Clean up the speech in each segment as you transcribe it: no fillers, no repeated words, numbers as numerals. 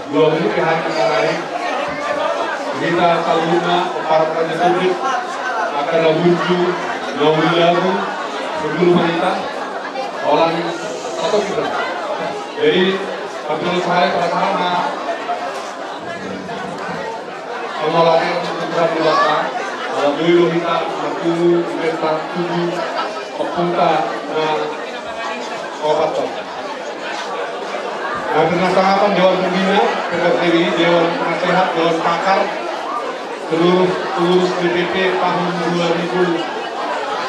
2 menit ke hari kemarin kita Saluna para prajurit akan menuju lagu sebelum wanita orang atau kita. Jadi menurut saya pada pengelolaan untuk dewasa dulu kita mampu kita tujuh pepunta obat-obat. Nah, berdasarkan Dewan Pembina, PKTW, Dewan Penasehat, Dewan Pakar, seluruh pengurus DPP tahun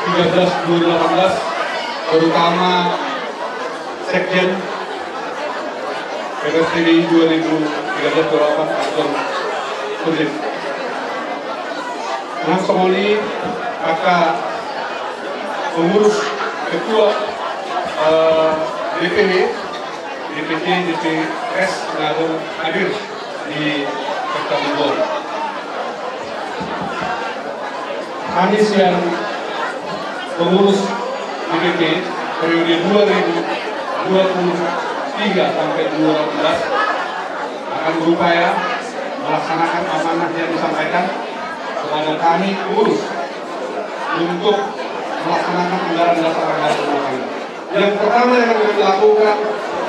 2013-2018, terutama Sekjen PKTW 2013-2018 atau Sulit. Nah, semoli kakak pengurus ketua DPW, DPC, DPS hadir di Kota Bogor. Kami siang pengurus DPP periode 2023 sampai 2018 akan berupaya melaksanakan amanah yang disampaikan kepada kami pengurus untuk melaksanakan anggaran dasar anggaran rumah tangga. Yang pertama yang kami lakukan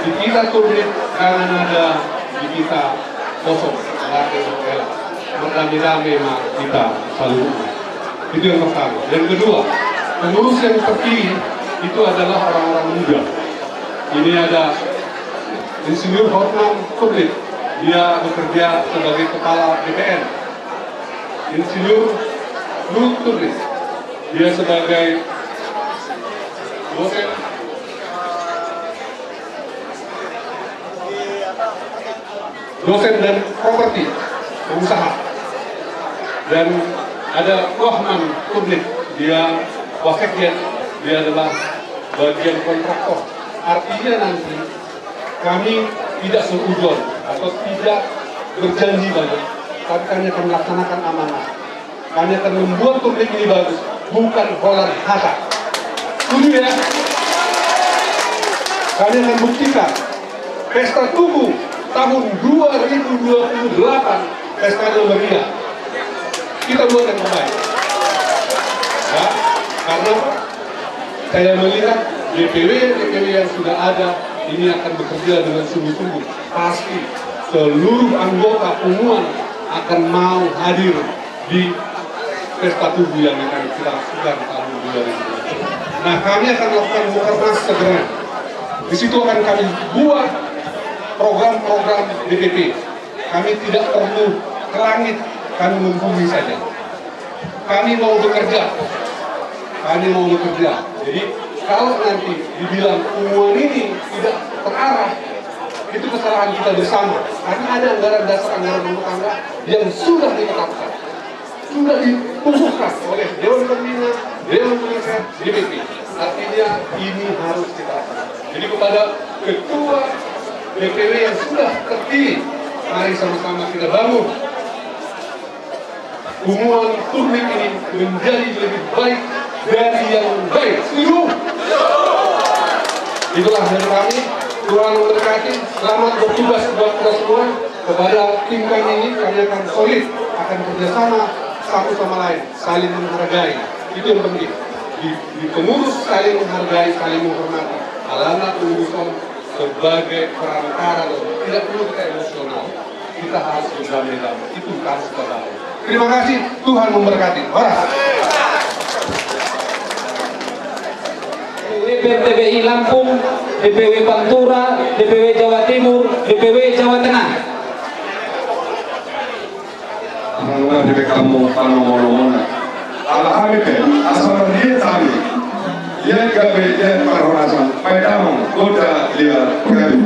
di kita tulis jangan ada di kita kosong, lagi berkela, berdamai-damai kita selalu. Itu yang pertama. Yang kedua, pengurus yang terpilih itu adalah orang-orang muda. Ini ada Insinyur Horman Kublit, dia bekerja sebagai kepala BPN. Insinyur Nur Kublit, dia sebagai dosen dan properti pengusaha. Dan ada Rahman Kublit, dia wasekjen, dia adalah bagian kontraktor. Artinya nanti kami tidak seuzon atau tidak berjanji banyak, tapi kami akan melaksanakan amanah. Kami akan membuat Kublit ini bagus, bukan holar hata. Setuju ya? Kami akan buktikan Pesta Tugu tahun 2028 pesta meriah. Kita buat yang terbaik. Ya, karena saya melihat DPW yang sudah ada ini akan bekerja dengan sungguh-sungguh. Pasti seluruh anggota Pumuan akan mau hadir di Pesta Tugu yang akan kita lakukan tahun 2020. Nah, kami akan melakukan mukernas segera. Di situ akan kami buat program-program DPP. Kami tidak perlu ke langit, kami membumi saja. Kami mau bekerja. Jadi kalau nanti dibilang Pumuan ini tidak terarah, itu kesalahan kita bersama. Karena ada anggaran dasar anggaran rumah tangga yang sudah ditetapkan, sudah diputuskan oleh Dewan Pembina, Dewan Penasehat, DPP. Artinya ini harus kita lakukan. Jadi kepada ketua DPW yang sudah terpilih, mari sama-sama kita bangun Pumuan Turnik ini menjadi lebih baik dari yang baik. Setuju? Itulah dari kami. Tuhan memberkati. Selamat bertugas buat kita semua. Kepada tim kami ini, kami akan solid, akan kerjasama satu sama lain, saling menghargai. Itu yang penting. Di pengurus saling menghargai, saling menghormati. Alana pengurusan sebagai perantara, tidak perlu kita emosional. Kita harus berdamai-damai. Itu harus kita tahu. Terima kasih. Tuhan memberkati. Horas. DPW Lampung, DPW Pantura, DPW Jawa Timur, DPW Jawa Tengah. Alhamdulillah di kamu ngomong-ngomong. Alhamdulillah asal dia tadi. Dia gawe dia parorasan. Padamu kota dia gawe.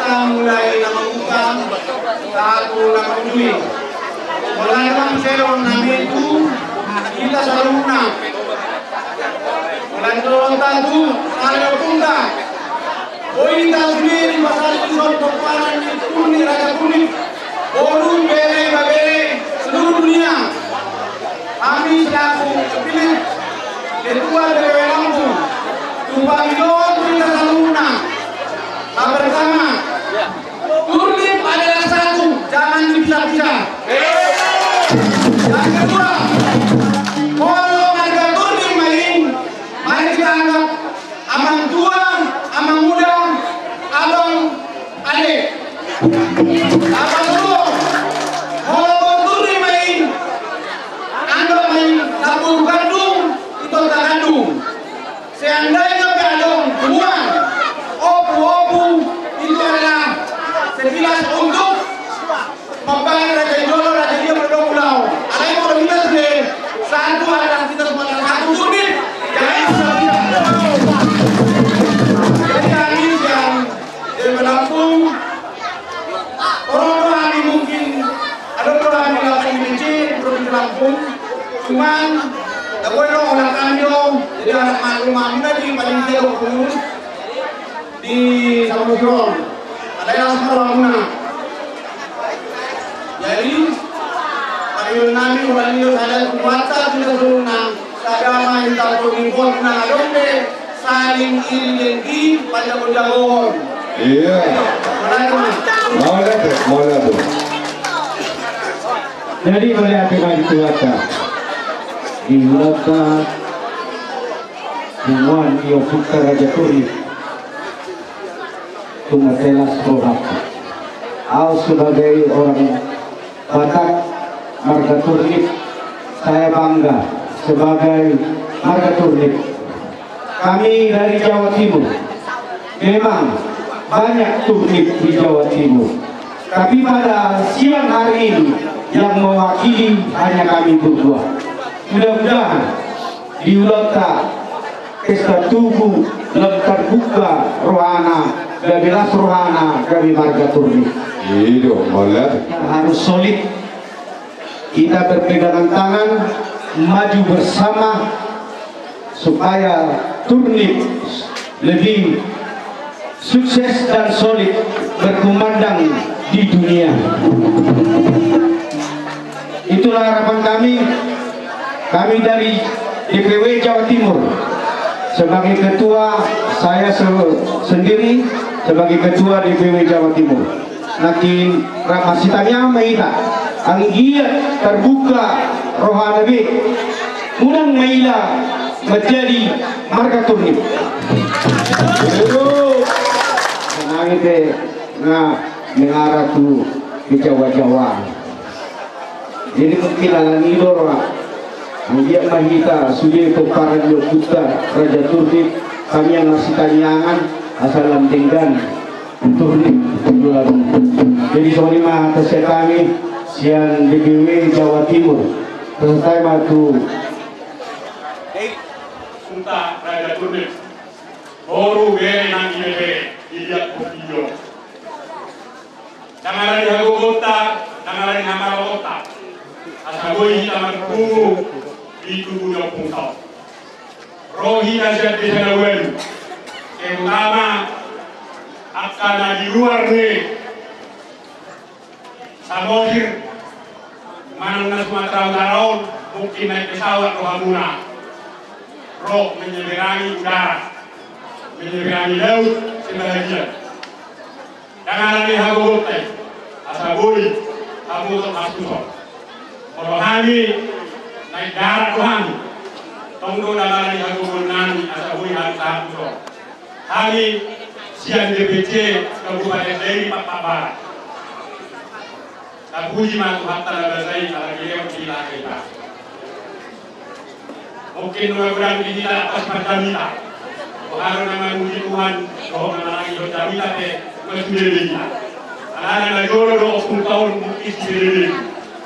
kita mulai melakukan satu langkah dulu. Mulai dengan selon nama itu kita selalu menang. Mulai selon satu ada punta. Poin sendiri pasal selon perpalan itu ni raja kuning. Orang bere seluruh dunia. Kami selaku terpilih ketua DPW Lampung. Tumpang Ilon kita selalu menang. Bersama. Turnip adalah satu, jangan dipisah-pisah. Yang kedua, kalau harga turnip main, mari kita anggap abang tua, abang muda, abang adik. Abang tua, kalau turnip main, anggap main satu kandung, itu tak kandung. Seandainya kandung, buang. Opu itu adalah sekilas untuk membayar Raja Idolo, Raja dia berdoa-doa. Ada yang mau bilang deh, satu adalah kita sebagai satu unit, jadi jadi kami yang dari Lampung, orang kami mungkin ada orang di Lampung kecil, provinsi Lampung, cuman tak boleh orang kami dong, jadi anak maklum tadi paling jauh pengurus di Samudra ada yang sama. Jadi pariun nami ulanio ada kuasa tidak sunna sagama yang tak import na dombe saling ilingi pada undangan. Iya. Boleh. Jadi melihat dengan cuaca di Ulata Humuan Yofuka Raja Turnip Tumatelas Rohak. Aku sebagai orang Batak marga Turnip, saya bangga sebagai marga Turnip. Kami dari Jawa Timur. Memang banyak turnip di Jawa Timur. Tapi pada siang hari ini yang mewakili hanya kami berdua. Mudah-mudahan di Ulata pesta tubuh lengkap buka rohana gabilas rohana gabi marga Turnip. Iya, boleh. Harus solid. Kita berpegangan tangan, maju bersama supaya Turnip lebih sukses dan solid berkumandang di dunia. Itulah harapan kami. Kami dari DPW Jawa Timur. Sebagai ketua, saya sendiri sebagai ketua DPW Jawa Timur. Nanti ramasitanya maita, ang giat terbuka rohana be, mudang maila menjadi marga Turnip. Senang itu mengarah tu di Jawa. Jadi mungkin alang idor ang giat mahita sudah peparan Yofuka Raja Turnip kami yang ngasih tanyangan asal lantinggan Turnip. Jadi soalnya atas kami siang DPW Jawa Timur selesai batu Sunta Raja Turnip baru bere nang ibere iliat video dangarani hago kota dangarani hamara kota asagoi taman kumu di tubuhnya pungkau rohi nasihat desa welu terutama akan di luar nih Samosir mana Sumatera Utara mungkin naik pesawat rohamuna roh menyeberangi udara menyeberangi laut sebagian jangan lagi hagote asabui kamu untuk masuk kalau kami naik darat rohani tunggu dalam lagi hagote nani asabui harus masuk kami siang DPC Kabupaten Deli Papua Barat Nabuji matu hatta nabazai ala kileo kila kita. Mungkin mudah-mudahan kita atas pertamina. Baharu nama muji Tuhan, roh nama lagi pertamina te masih anak-anak negara 20 tahun mungkin sendiri.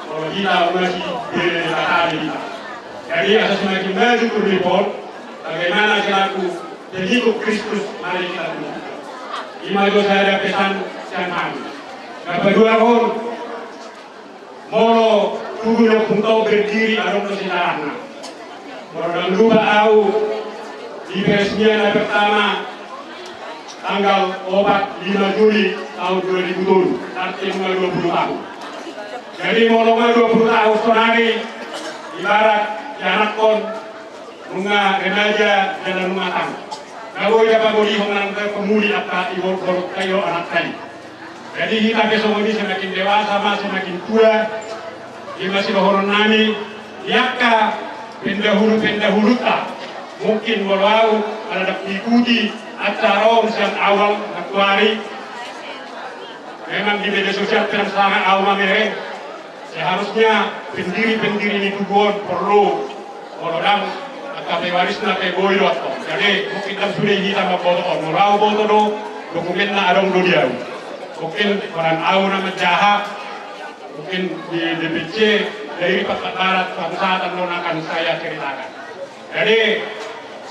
Kalau kita masih berada kita. Jadi asas semakin maju report bagaimana selaku pengikut Kristus mari kita tunggu. Imago saya ada pesan Kapaduahon molo tugunya puntau berdiri adong sejarahna. Molo dan lupa au di peresmian pertama tanggal 5 Juli tahun 2007, artinya 20 tahun. Jadi molo 20 tahun sonari ibarat anak kon bunga remaja dan bunga tang. Kalau ia pagoli hongan pemudi apa ibu kayo anak tadi. Jadi kita besok ini semakin dewasa, semakin tua, dia masih bahoron nami, yaka pendahulu tak mungkin walau ada diikuti acara siang awal Januari. Memang di media sosial terang sangat awal mereng. Seharusnya pendiri ini tujuan perlu orang KP warisna pe boyot. Jadi mungkin kan sudah kita memfoto orang foto do dokumennya adong do dia. Mungkin orang awal nama jahat, mungkin di DPC dari Papua Barat Pangsatan non akan saya ceritakan. Jadi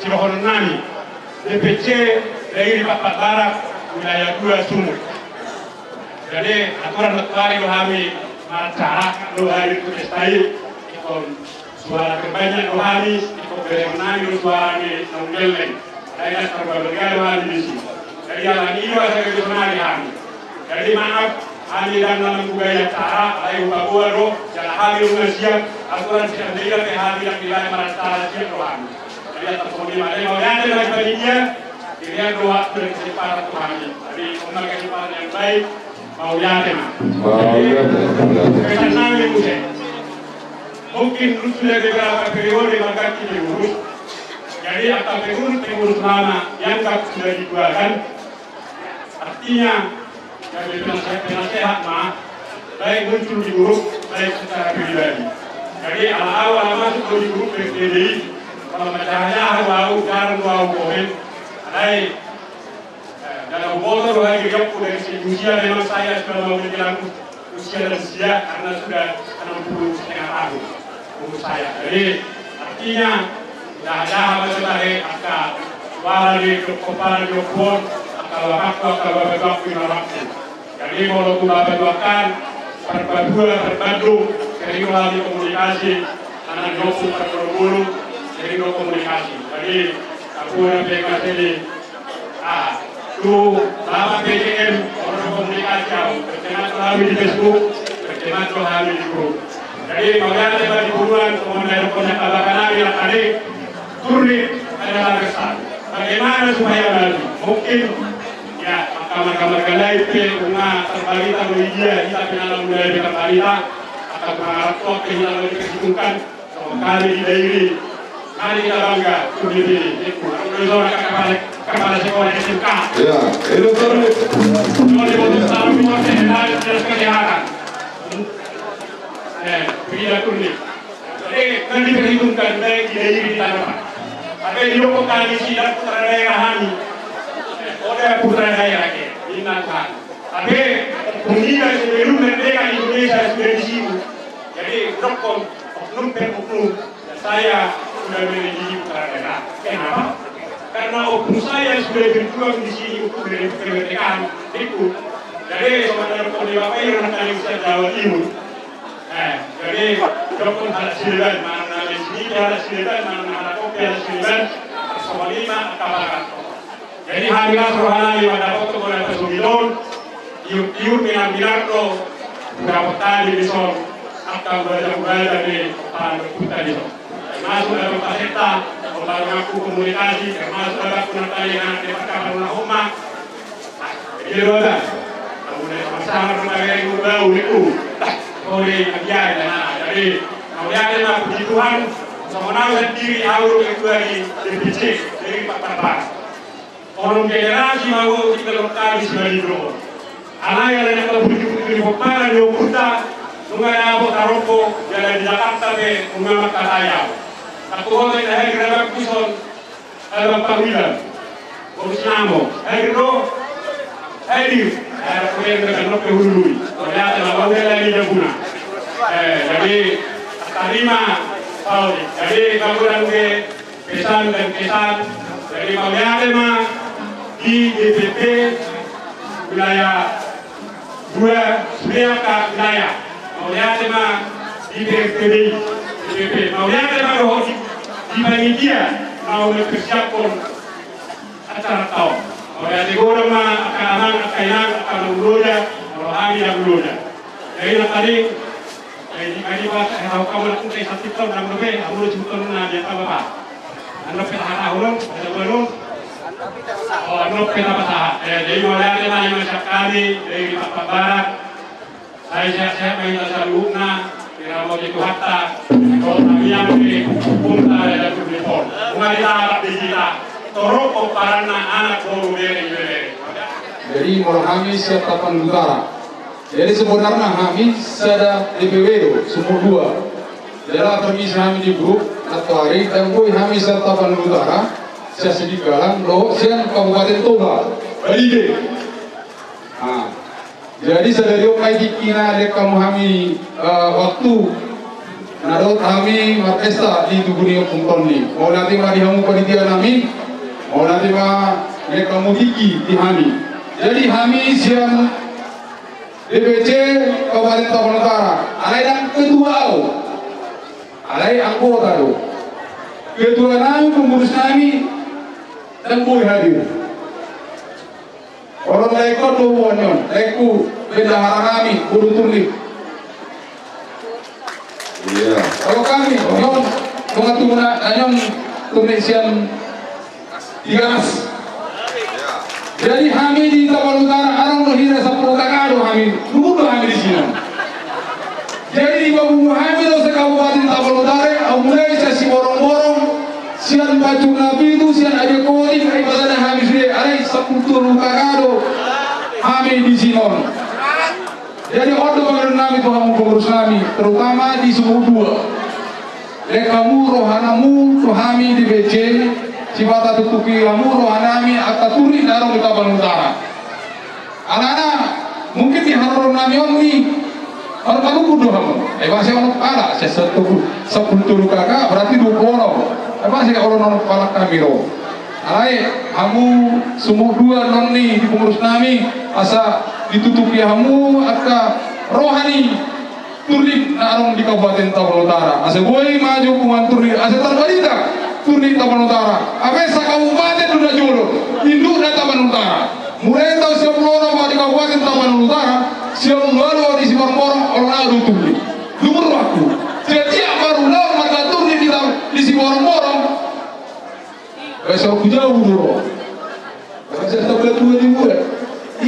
sirohon nami DPC dari Papua Barat wilayah 2 Sumut. Jadi aturan nekari lo kami cara lo hari itu estai ikon suara terbanyak lo hari ikon berenang lo suara di nonggeleng. Saya terbagai lo hari di sini. Jadi yang ini saya kebetulan kami. Jadi maaf, kami dalam budaya cara, ayo Papua do, jangan kami siap, aturan siap legal ke kami yang wilayah Marantara siap kami. Jadi atas komitmen ada mau yang lagi panitia, kira doa dari kesempatan kami. Jadi untuk kesempatan yang baik, mau yang tema. Jadi kami musik. Mungkin sudah beberapa periode mengganti pengurus. Jadi atau pengurus lama yang sudah dikeluarkan, artinya jadi penasehat mah baik muncul di grup baik secara pribadi. Jadi awal masuk di grup PDI kalau macamnya jarang komen. Ada dalam foto lagi jauh dari usia memang saya sudah mau menjelang usia lansia karena sudah 60 setengah tahun umur saya. Jadi artinya tidak ada masalah akan wali kepala jopon kalau waktu jadi kalau kita berdoakan berbadu dari melalui komunikasi anak dosu berburu dari komunikasi. Jadi aku yang ini tu lama PJM orang komunikasi jauh berteman melalui di Facebook, berteman melalui di grup. Jadi kalau ada bagi buruan kemudian punya kabar yang tadi turun adalah besar. Bagaimana supaya nanti mungkin ya kamar-kamar galai pe bunga terbalita media kita penala mulai dengan balita akan mengharap kok kita lagi dikasihkan kali di dairi kali kita bangga untuk diri itu kepala sekolah SMK ya itu terus kalau dibutuhkan taruh di hotel jelas kesehatan tidak turun jadi kan diperhitungkan baik di dairi di tanah tapi di lokal kami sidang putra daerah kami oleh putra daerah ingatkan. Tapi penggila sebelum merdeka Indonesia sudah di sini. Jadi oknum per oknum saya sudah menjadi putra daerah. Kenapa? Karena oknum saya sudah berjuang di sini untuk kemerdekaan itu. Jadi saudara Kodi Bapak yang kali Ustaz Jawa Timur. Jadi dokter ada silaban mana di sini ada silaban mana ada kopi ada silaban sama 5 kabar. Jadi harilah rohani pada waktu mulai pesumilon, iur minardo berapa kali disol akan belajar di kepala kita disol. Masuk dalam paseta, kalau ngaku komunikasi, termasuk dalam penantang yang di perkataan Nahuma. Jadi roda, kemudian bersama berbagai bau itu, oleh ajar dan jadi kemudian aku puji Tuhan, semenang diri awal itu dari DPC dari Pak Bapak. Orang generasi mau kita lokal di sini bro. Anak yang ada kalau bujuk-bujuk di Papua di Oputa, sungai Abo Taroko, jalan di Jakarta ke Ungamak Kataya. Aku hotel hari kerana kuson, ada panggilan, urus namo, hari bro, hari, ada proyek dengan nopo hului. Ternyata lawan lagi jabuna. Jadi terima, jadi kamu dan ke pesan dan pesan, jadi kalian mah di DPP wilayah dua Suryaka wilayah maunya tema di DPP maunya tema roh di panitia mau mempersiapkan acara tahun maunya di gorong akan menguloda rohani dan menguloda jadi tadi ini pas tahu kamu nak untuk satu tahun dalam lebih kamu cukup na dia apa anda petahana ulung ada belum oh anda petahana jadi mulai dari masyarakat kami dari Papua Barat saya minta saluna kira mau itu hatta kalau kami yang di punta ada telefon mulai dari digital torok komparana anak baru dari Jadi mulai kami siap Tapan Utara. Jadi sebenarnya kami sada DPW sumur dua. Dalam permisi kami di grup atau hari dan kami siap Tapan Utara. Saya sedih galang loh siang Kabupaten Toba. Balik. Nah, jadi sadari omai kina dek kamu kami waktu nadot kami markesta di Tuguni Pungton ni. Mau nanti mari kamu panitia kami, mau nanti dek kamu hiki di kami. Jadi kami siang DPC Kabupaten Tapan Utara. Alai dan ketua alai anggota do. Ketua kami pengurus kami dan boy hadir. Orang lekor do wonyon, leku bendahara kami kudu turli. Iya. Kalau kami nyon mengatuna nyon tunisian digas. Jadi kami di Tapan Utara arang lo hira 10 kakado kami, dulu kami di sini. Jadi di babu kami lo se Kabupaten Tapan Utara, mulai sesi borong-borong, sian baju nabi itu sian aja kodi, ibadah kami sudah ada 10 kakado kami di sini. Jadi ordo panggil kami itu kamu pengurus kami, terutama di Sumur 2. Lek kamu rohanamu, rohami di BC. Cibata tutupi kamu rohanami akan turi darong di Tapan Utara. Anak-anak mungkin di haron nami oni orang kamu kudu kamu. Masih orang kepala saya 10 kakak berarti 20 orang. Masih orang kepala kami roh. Alai kamu sumur 2 noni di pengurus nami asa ditutupi kamu akan rohani turi darong di Kabupaten Tapan Utara. Asa boleh maju kuman turi asa terbalita. Turni Tapan Utara, apa sa kabupaten sudah jolo, induk na Tapan Utara. Mulai tahun 10 orang di Kabupaten Tapan Utara, siang lalu di Siborong orang adu turni. Lumur waktu. Setiap baru lalu maka turni di Siborong. Besok jauh dulu. Saya tak boleh turni mulai.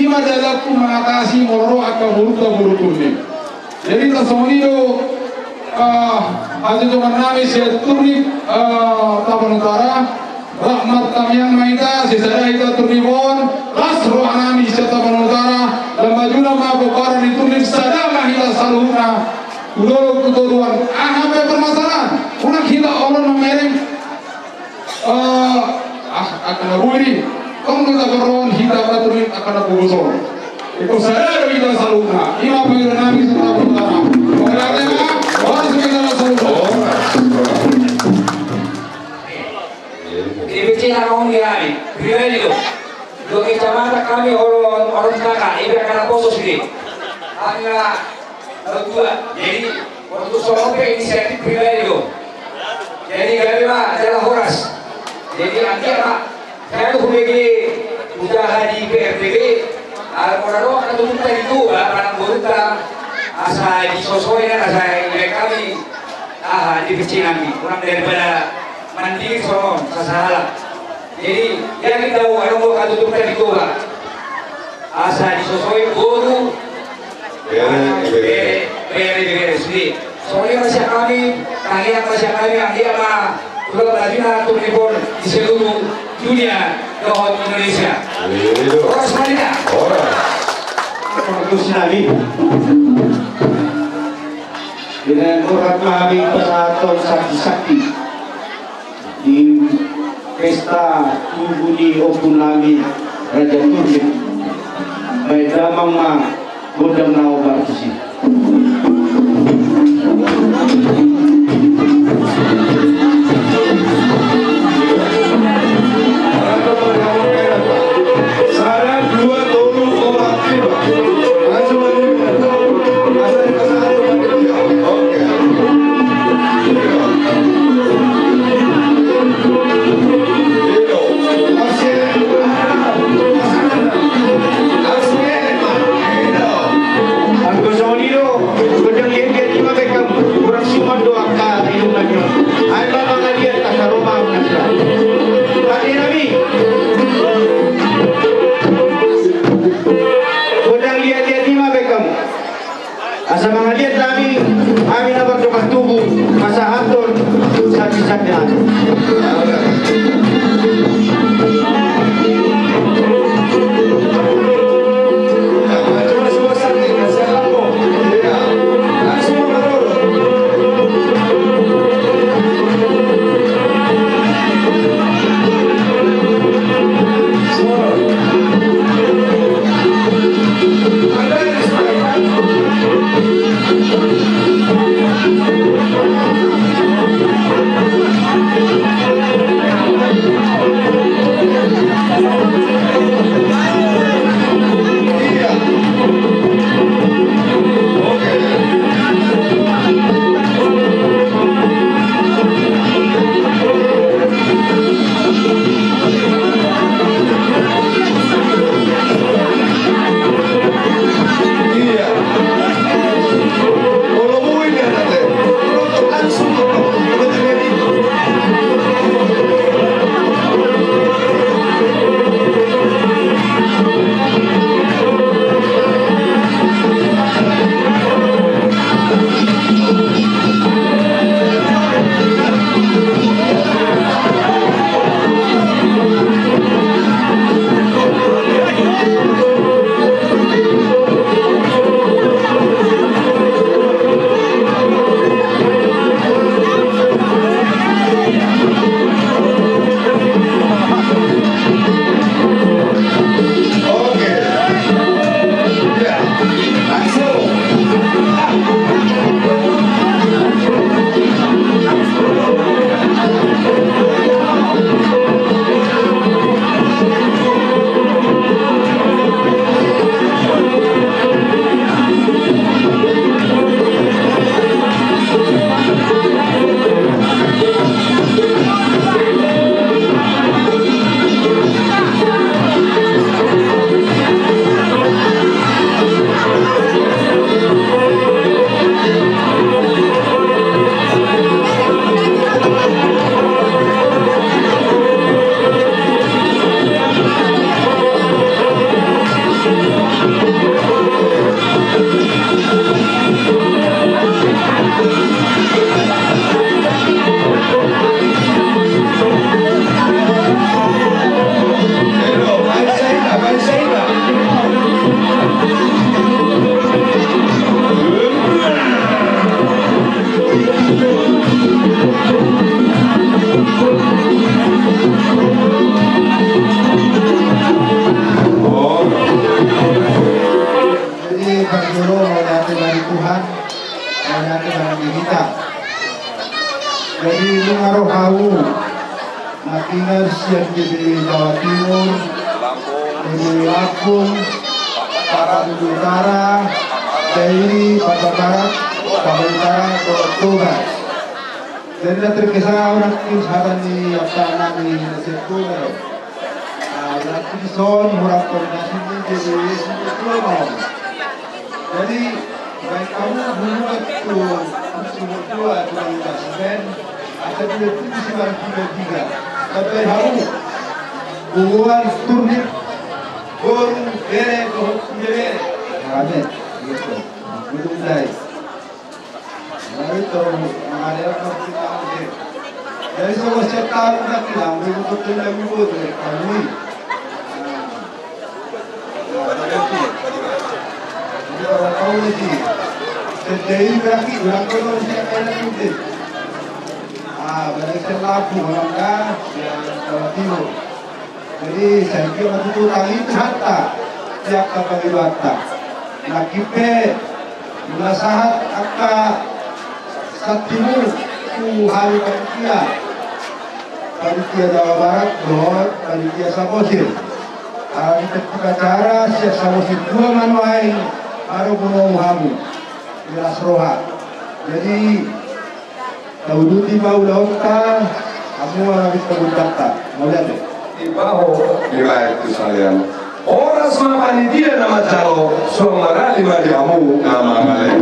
Ima dalaku mengatasi moro akan buru turni. Jadi tasawiro. Aja cuma nami saya turni Tapan Utara rahmat kami yang maita sesada kita turni bon las roh nami saya Tapan Utara lembajuna ma bokaran di turni sada mahila saluna udoro kuturuan apa permasalahan unak kita orang memereng akan aburi kamu kita beron kita turni akan abusor itu sada kita saluna ima pengen nami saya Tapan Utara mengenai harus kita DPC nakong kami, pribadi itu. Dua kecamatan kami orang kakak, ibu akan poso sini. Hanya dua. Jadi waktu sorope inisiatif pribadi itu. Jadi kami adalah horas. Jadi nanti saya tuh bagi usaha di PRTB. Orang akan tutup itu, anak berita asa disosokan asa kami. DPC kami, kurang daripada mandiri soron sasalah. Jadi yang kita tahu ada mau katutup tadi coba asa disosoi guru bere sendiri. Soalnya masyarakat kami yang dia mah sudah belajar untuk telepon di seluruh dunia lewat Indonesia. Orang semuanya. Orang. Terus nabi. Dengan orang kami persatuan sakti-sakti di pesta Tuguni Opunami Raja Turki baik damang ma godam nao bartusi Sarang 2 orang tiba. Langsung Asa mga liyan kami na pagkapagtubo asa aton sakit-sakitan. Cuma sebuah sakit, saya laku. Langsung menurut. Jadi mengaruh hawu Makinas yang di Jawa Timur, di Lampung, Barat Utara, Dairi, Barat Barat, Barat Utara, Tugas. Jadi terkesah orang sahabat di Astana di Sekolah. Berarti son orang koordinasi jadi semua. Jadi baik kamu buat tuh semua dari Basben. Ada dua tim sekarang tiga. Tapi haru buat turnir gol bere bere. Ada gitu. Itu dai. Lalu terus ada kita ada. Dari semua cetak kita bilang begitu tu lagi buat kami. Orang tahu lagi. Jadi berarti orang kalau siapa yang mungkin. Balik Lampung, Melanggar, dan Jawa Timur. Jadi saya kira itu kali hatta tiap kali hatta. Nakipe nasahat akka Timur ku hari panitia Jawa Barat, Johor, panitia Samosir. Hari ketika cara siap Samosir dua manuai baru bunuh hamu jelas roha. Jadi Tahu di bawah lautan, kamu harus terbukata. Mulai deh. Di bawah wilayah itu sekalian. Orang semua panitia nama calo, semua lima diamu nama kalian.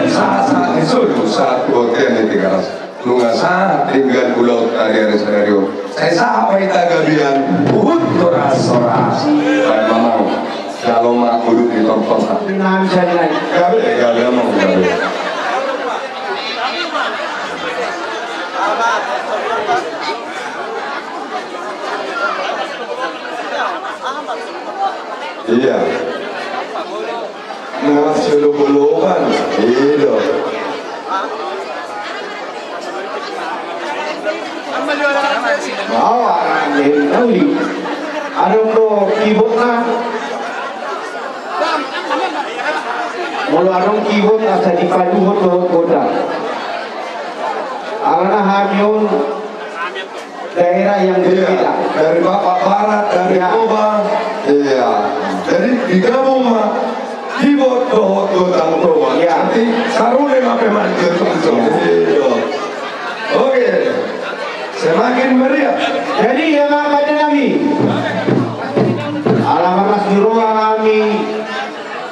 Saat itu saat hotel di Tigaras. Nunga saat tinggal pulau tadi ada senario. Saya sahabat kita gabian, toras. Dan memang kalau mak duduk di tempat. Nama saya Gabian Iya. Ngas luluban. Iya. Bawa dari Nauli. Ada untuk keyboard na. Mula arong keyboard asa di paduhot dohot koda. Arana hamyon daerah yang Iya. berbeda. Dari Bapak Barat, dari Iya. Toba. Iya. Jadi digabung mah keyboard dohot godang Toba. Iya. Nanti sarune mape manjur langsung. Iya. Oke. Semakin meriah. Jadi yang pada kami alamat mas di rumah kami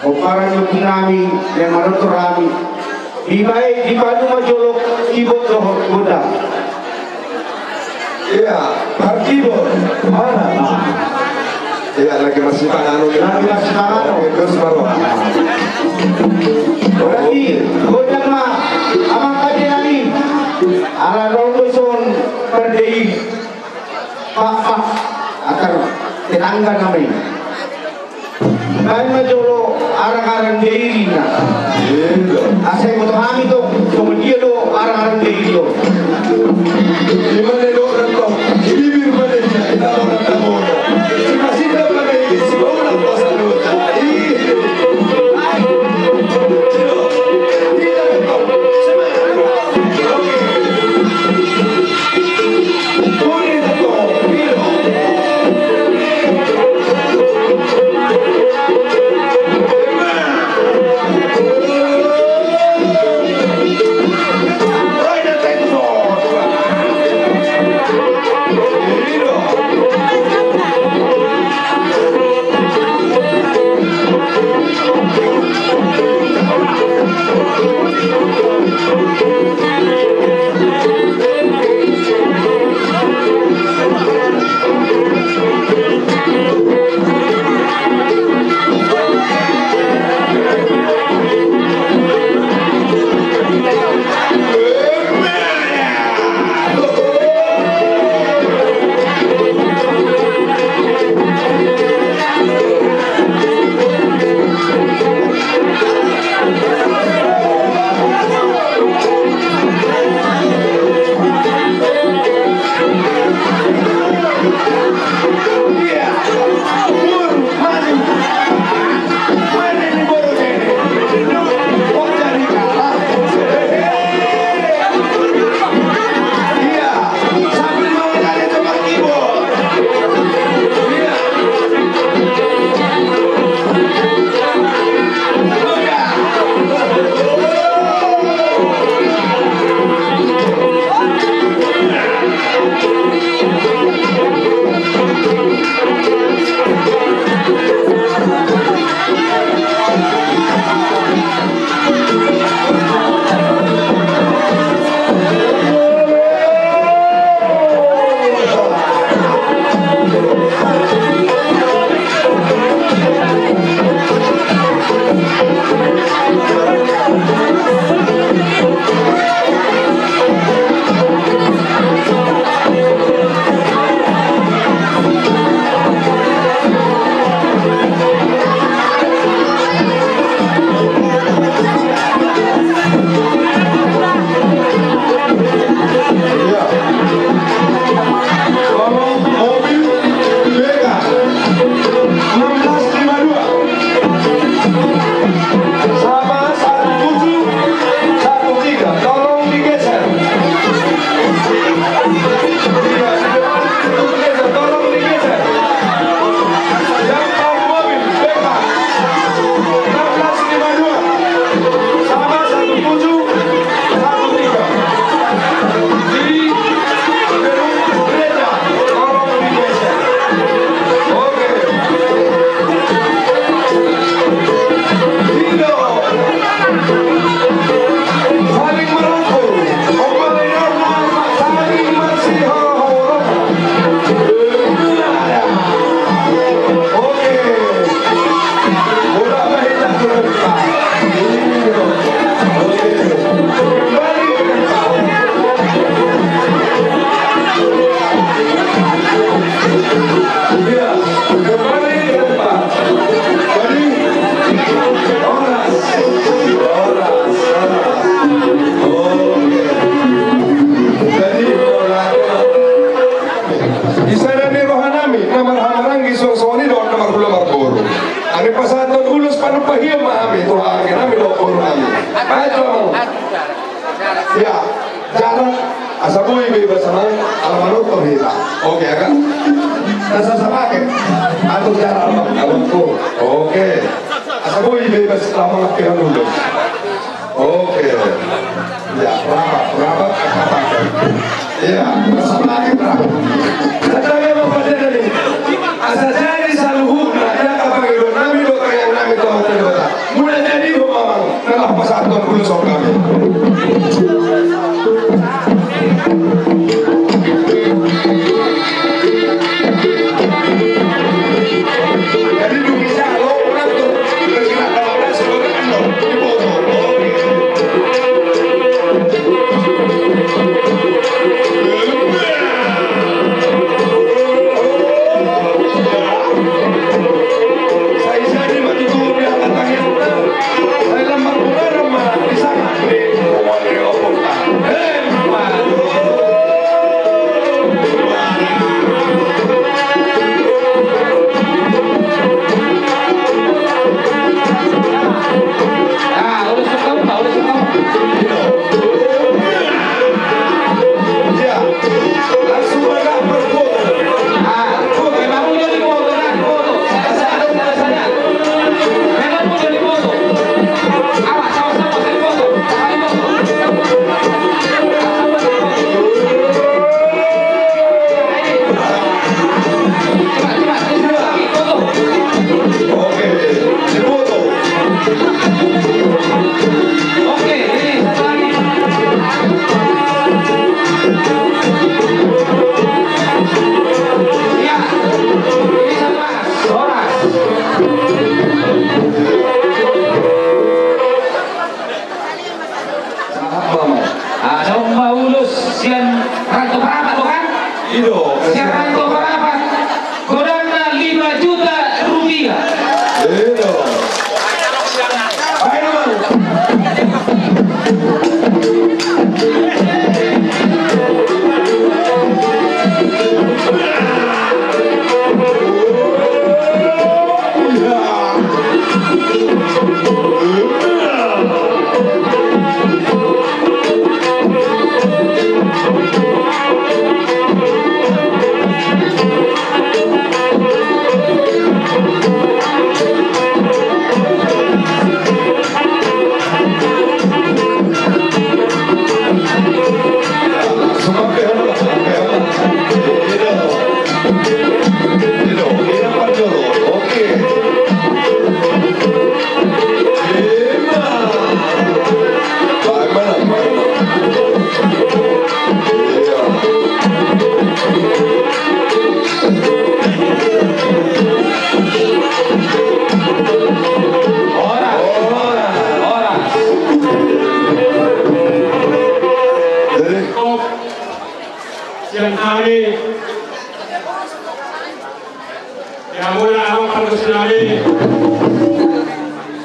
Oparan yung kami yang manutur kami di baik di padu majolok keyboard dohot koda. Iya, par keyboard. Mana? Iya, lagi masih pangano. Lagi masih pangano. Oke, terus baru. Berarti godang mah amang pada kami ala rondoson perdei pak akan tetangga kami. Baik majolo arang-arang diri na. Iya. Asal motor kami tu, kemudian do arang-arang diri do. Di mana do orang kau? Bibir mana dia? Kita orang tamu. Si masih dah mana ini? Si bau nak puasa dulu. Maju. Ya, jarak asaboy bebas sama alamanut terhita. Oke kan? Nasa sa paket. Atau jarak alangku. Oke. Asaboy bebas selama ngapihan dulu. Oke. Ya, rapat paket. Ya, nasa paket rapat. Katanya Bapak dari asa jadi saluhut ada kapag ilo namin do kaya namin to ang tinota. Mula jadi bumamang nalapasatan kulusok kami. Jadi bisa lo orang tuh bersinak dalam sebagai endo di foto. Siang hari ya mula akong pagkusinami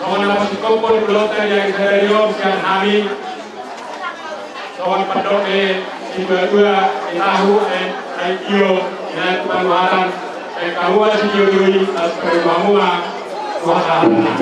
so napasukopon kulota yang serius siang hari so padok dua itahu ay iyo na panuhatan ay kamuha si iyo dui as pagmamunga kuhasahan na.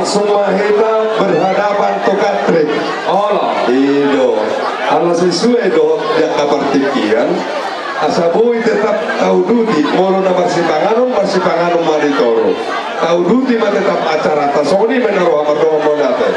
Langsung mahita berhadapan tokat trik. Ido. Kalau sesuai do jak kapartikian, asaboy tetap tahu duti. Molo na marsipanganon maritoro. Tahu duti mah tetap acara tasoni menaruh amardoa mondate.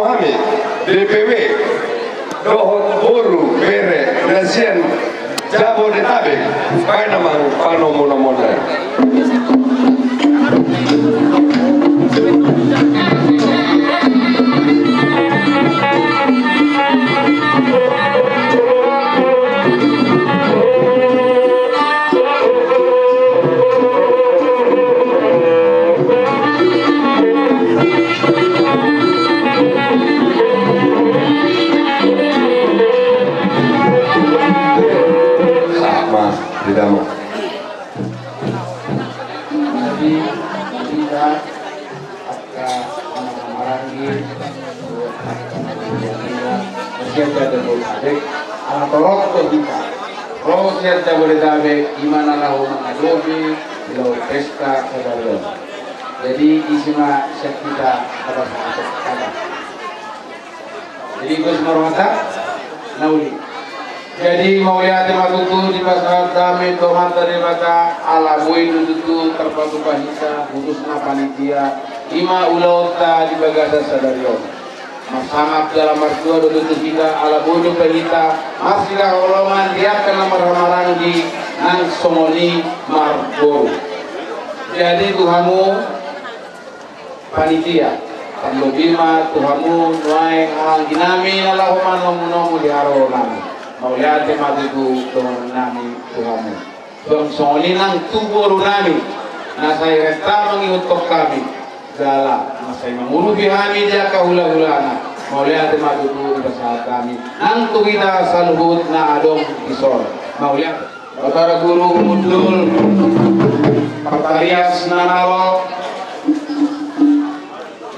kami DPW Dohot Buru Bere Resien Jabodetabek kaya naman panomo-nomonay. Tidak mau. Jadi kita akan merangi siapa Jabodetabek anak tolong kita. Kalau siapa Jabodetabek gimana lahu mengadobe lo pesta saudara. Jadi isma siap kita apa kata. Jadi Gus Marwata Nauli. Jadi mau lihat matutu di pasar kami Tuhan terima ala bui tutu terpatu bahisa khususnya panitia ima ulauta di bagada sadario masamap dalam martua dulu kita ala bodoh pelita masihlah ulungan dia kena marhamaranggi nang somoni marboro. Jadi Tuhamu panitia Tando bima Tuhamu nuai alanggi nami Allahumma nomu di haro nami Mauliate matutu Tuhan nami Tuhanmu Tuhan songoli nang tuburu nami Nasai reta mengiutok kami Gala Nasai mengurubi kami dia kahula-hulana Mauliate matutu bersama kami Nang tu kita salhut na adong kisor Mauliate Batara guru mudul Partarias nanalo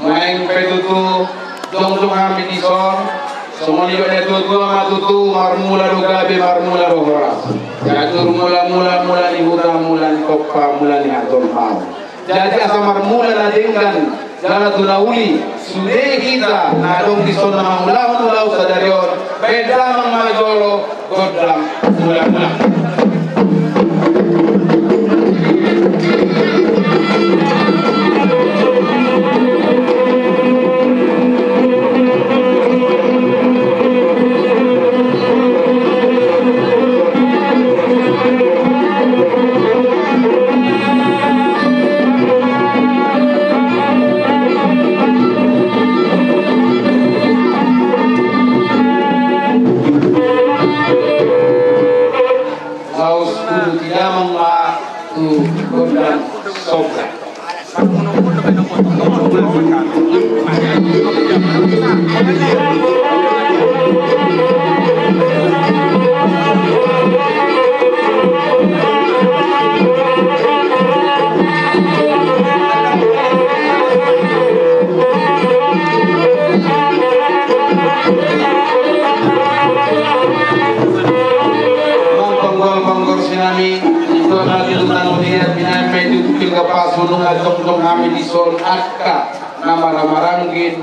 Maeng petutu Dong kami kisor Somoni pada tutu matutu marmula dogabe marmula rohras. Jatur mula ni huda mula ni koppa mula ni atur mau. Jadi asa marmula na dengan jala tunauli sude kita nadong di sona mula sadarion beda mangmajolo godram mula. Kami di sol akka namaramarangin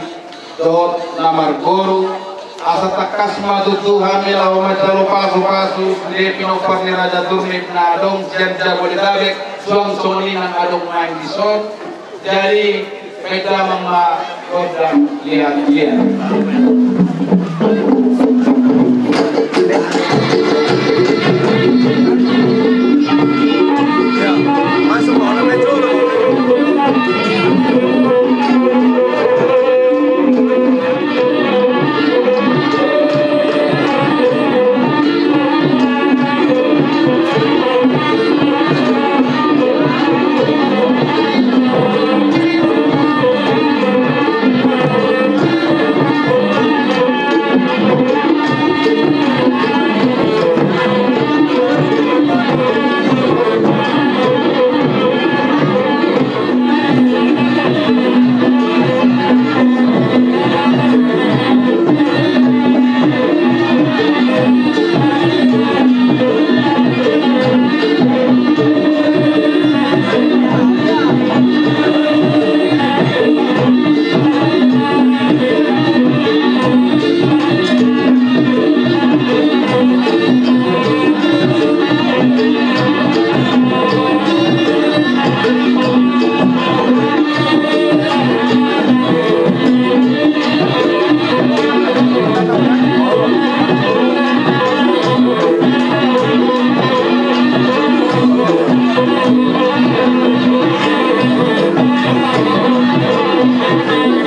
dot namar guru asa takas matutu hamil awma talo pasu de pinopar ni raja turnip na adong sian Jabodetabek suang soni nang adong main di sol jadi peda mama kodam lihat Masuk orang metro.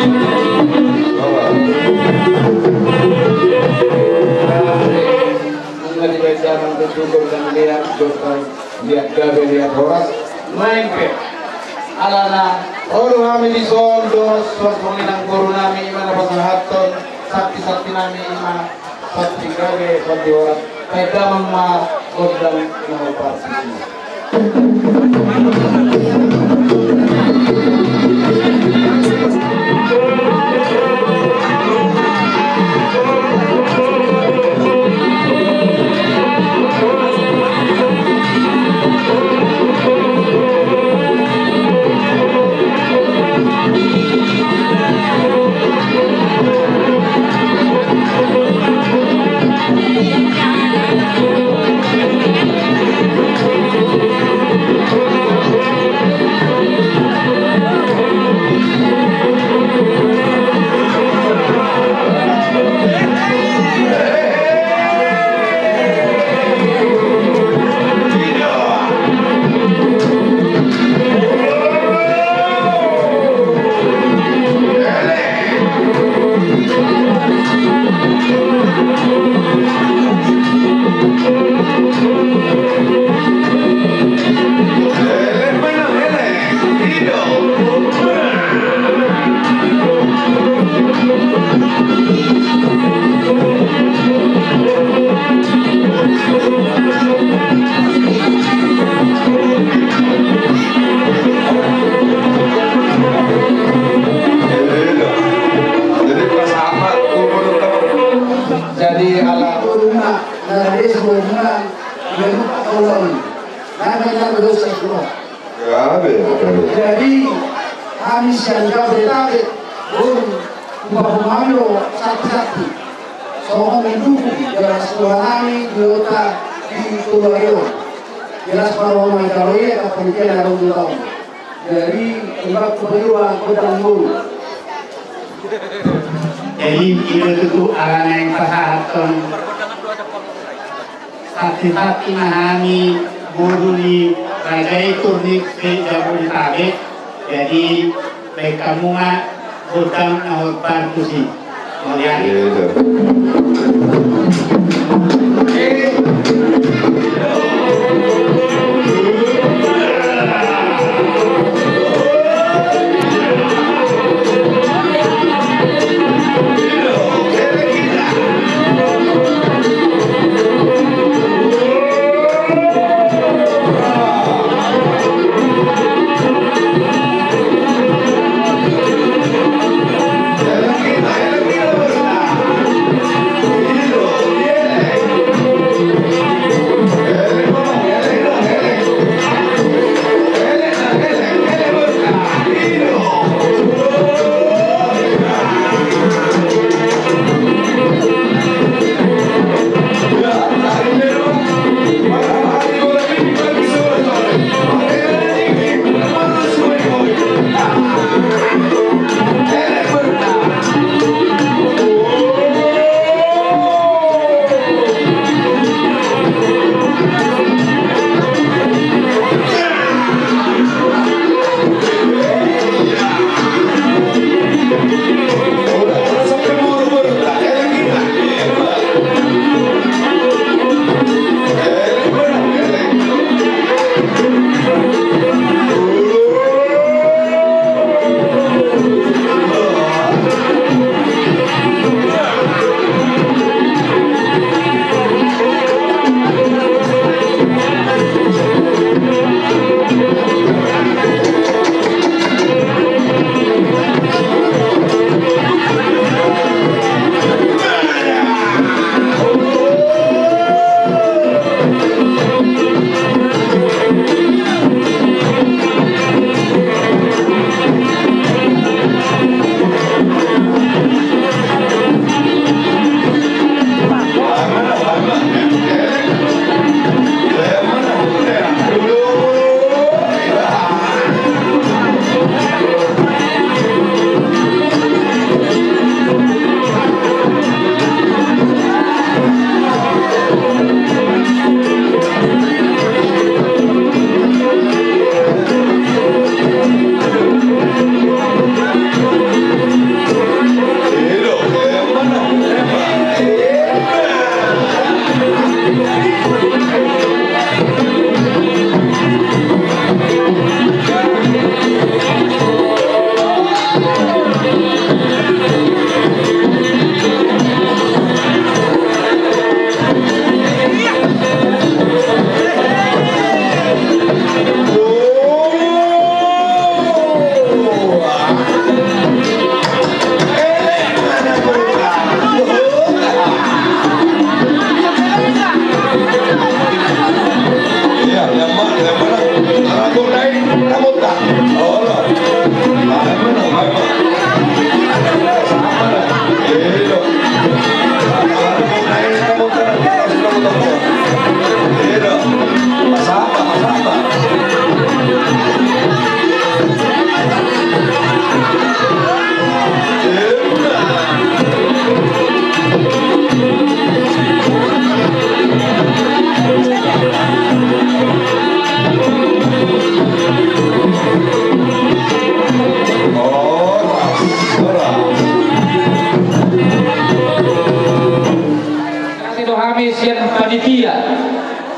Bunga di jalan bersyukur dan lihat dokter, lihat gabe, lihat horas, main pe. Alana, oru kami di sondo, suatu minang guru nami mana pasang haton, sakti nami mana sakti gabe, sakti horas. Kayak mama kodam mau partisipasi. Jadi kami siangga bertarik Mbah satu-satu soal mendukung jelas kami diota di Tulayo jelas para mengetahui kepentingan harus tahun jadi tempat keperluan pedang guru. Jadi ini itu alam yang pasahaton sakti nahami guru di Ragai Turnik di Jabodetabek. Jadi baik kamu nggak hutang atau partusi. Melihat.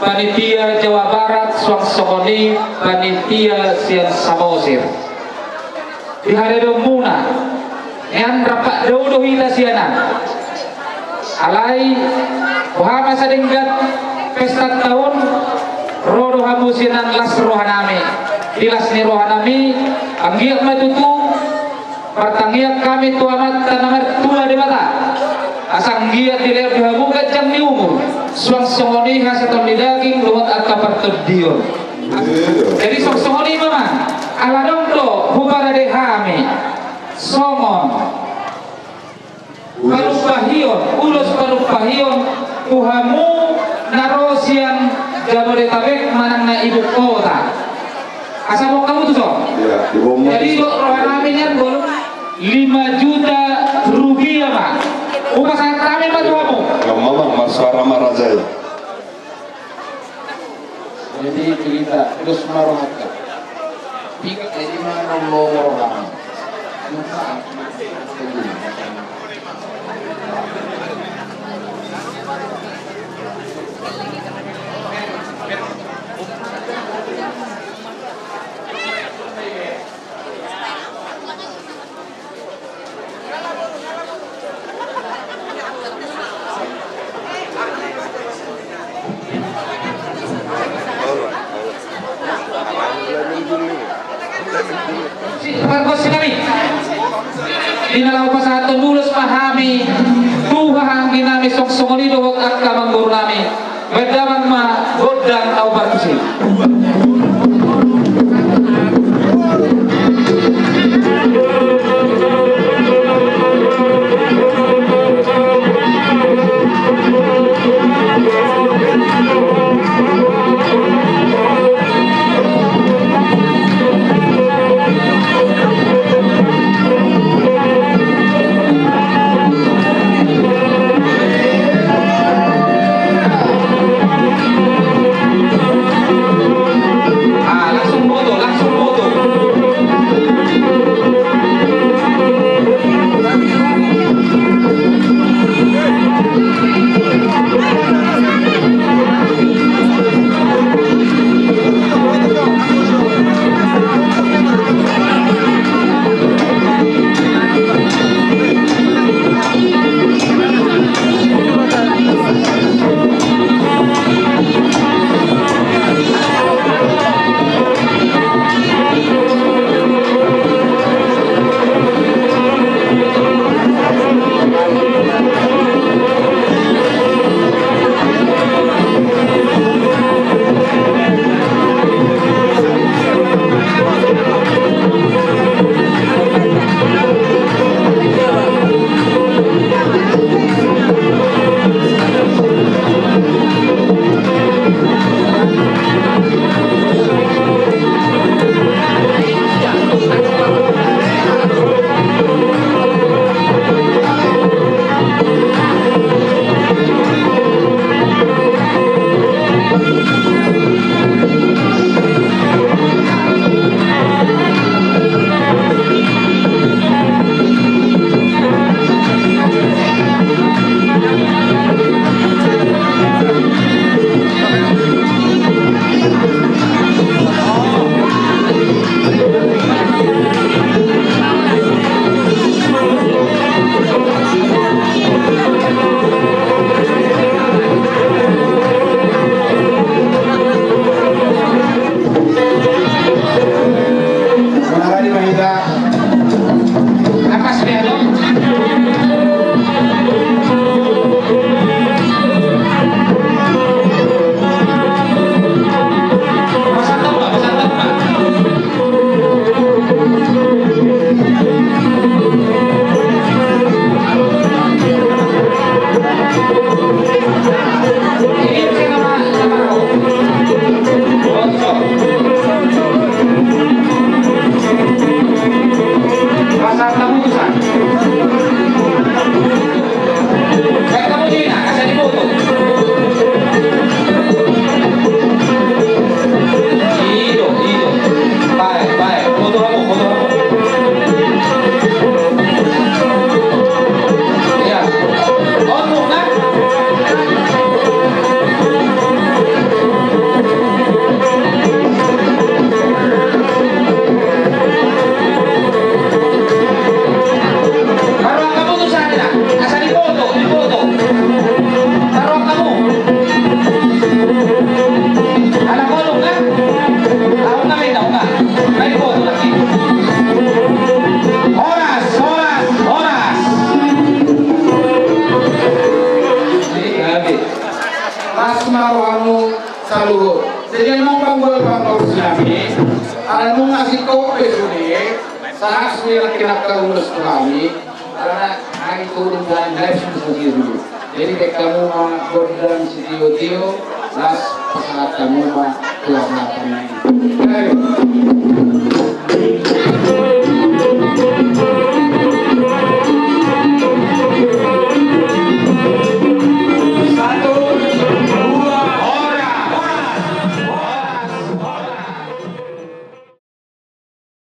panitia Jawa Barat Swangsongoni panitia Sian Samosir di hari Muna yang rapat dodo hila siana alai wahama sadenggat pesta tahun rodo hamu sianan las rohanami dilas ni rohanami anggiak matutu pertangiak kami tuamat tanamar tua di mata asang giat dileer dihamu gajang ni umur Swangsongoni hasaton di daging luat akapar terdion. Jadi Swangsongoni mama ala dongdo hubara de hami somon parupahion ulos parupahion tuhamu narosian Jabodetabek manang na ibu kota asal mau kamu tuh so jadi rohanami nya belum 5 juta rupiah pak upah sangat rame pak tuhamu Mama Maswara Marazai. Jadi kita terus marohaka. Tiga jadi mana mau orang. Pagkos kami dinalaw pa sa aton lulus pahami tuha ang ginami Swangsongoni dohok at kamang guru nami bedaman ma godang au bartusin Sahas nila kinakaulus ko kami, karena ay turun dan live sa dulu. Jadi kamu mga godang si Tio, las pasahat kamu mga tulang natin.